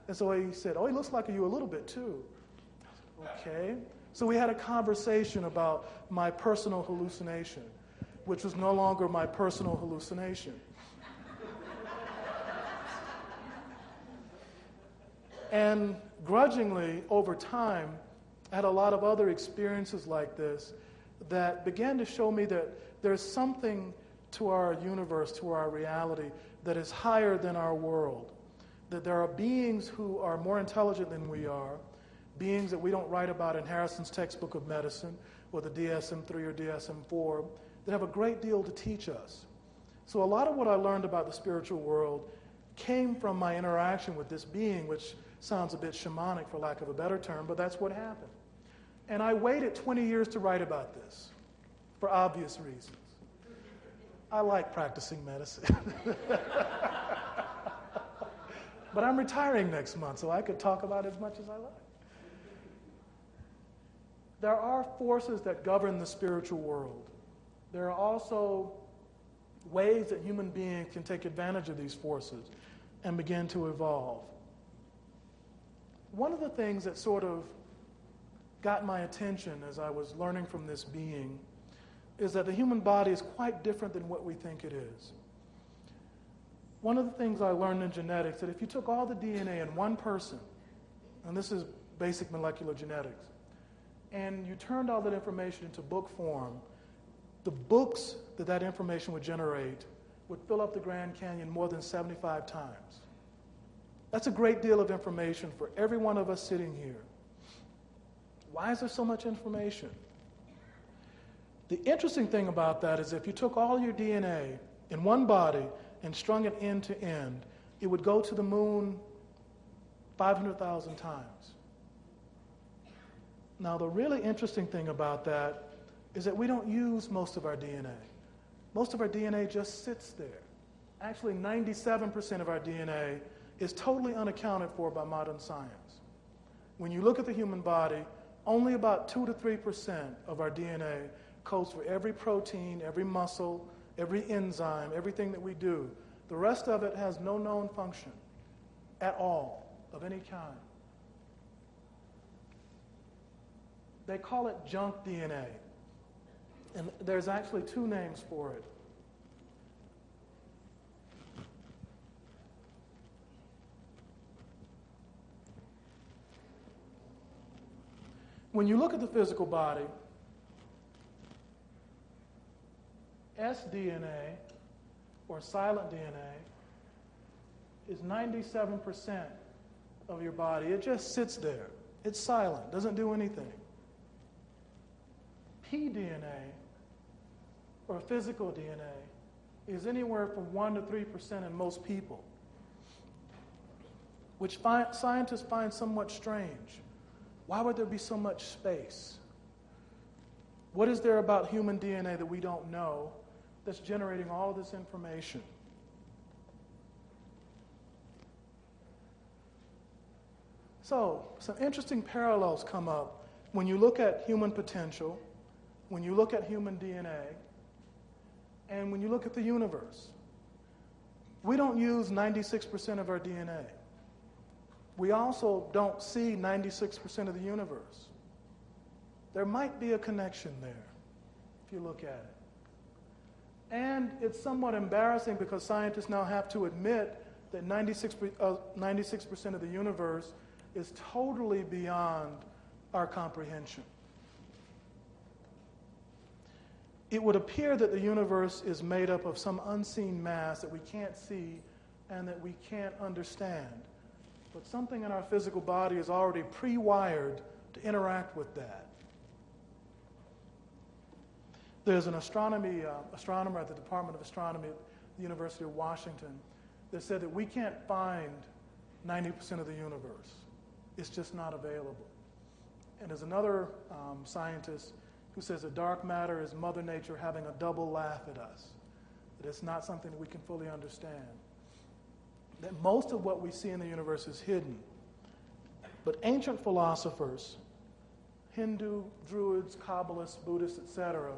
And so he said, oh, he looks like you a little bit too. I said, okay. So we had a conversation about my personal hallucination, which was no longer my personal hallucination. And grudgingly, over time, I had a lot of other experiences like this that began to show me that there's something to our universe, to our reality, that is higher than our world. That there are beings who are more intelligent than we are, beings that we don't write about in Harrison's textbook of medicine, or the DSM-3 or DSM-4, that have a great deal to teach us. So a lot of what I learned about the spiritual world came from my interaction with this being, which sounds a bit shamanic for lack of a better term, but that's what happened. And I waited 20 years to write about this, for obvious reasons. I like practicing medicine. But I'm retiring next month, so I could talk about it as much as I like. There are forces that govern the spiritual world. There are also ways that human beings can take advantage of these forces and begin to evolve. One of the things that sort of got my attention as I was learning from this being is that the human body is quite different than what we think it is. One of the things I learned in genetics, that if you took all the DNA in one person, and this is basic molecular genetics, and you turned all that information into book form, the books that that information would generate would fill up the Grand Canyon more than 75 times. That's a great deal of information for every one of us sitting here. Why is there so much information? The interesting thing about that is if you took all your DNA in one body and strung it end to end, it would go to the moon 500,000 times. Now, the really interesting thing about that is that we don't use most of our DNA. Most of our DNA just sits there. Actually, 97% of our DNA is totally unaccounted for by modern science. When you look at the human body, only about 2 to 3% of our DNA codes for every protein, every muscle, every enzyme, everything that we do. The rest of it has no known function at all, of any kind. They call it junk DNA. And there's actually two names for it. When you look at the physical body, sDNA, or silent DNA, is 97% of your body. It just sits there. It's silent, doesn't do anything. pDNA, or physical DNA, is anywhere from 1 to 3% in most people, which scientists find somewhat strange. Why would there be so much space? What is there about human DNA that we don't know that's generating all of this information? So, some interesting parallels come up when you look at human potential, when you look at human DNA, and when you look at the universe. We don't use 96% of our DNA. We also don't see 96% of the universe. There might be a connection there, if you look at it. And it's somewhat embarrassing because scientists now have to admit that 96% of the universe is totally beyond our comprehension. It would appear that the universe is made up of some unseen mass that we can't see and that we can't understand. But something in our physical body is already pre-wired to interact with that. There's an astronomer at the Department of Astronomy at the University of Washington that said that we can't find 90% of the universe. It's just not available. And there's another scientist who says that dark matter is Mother Nature having a double laugh at us, that it's not something that we can fully understand, that most of what we see in the universe is hidden. But ancient philosophers, Hindu, Druids, Kabbalists, Buddhists, etc.,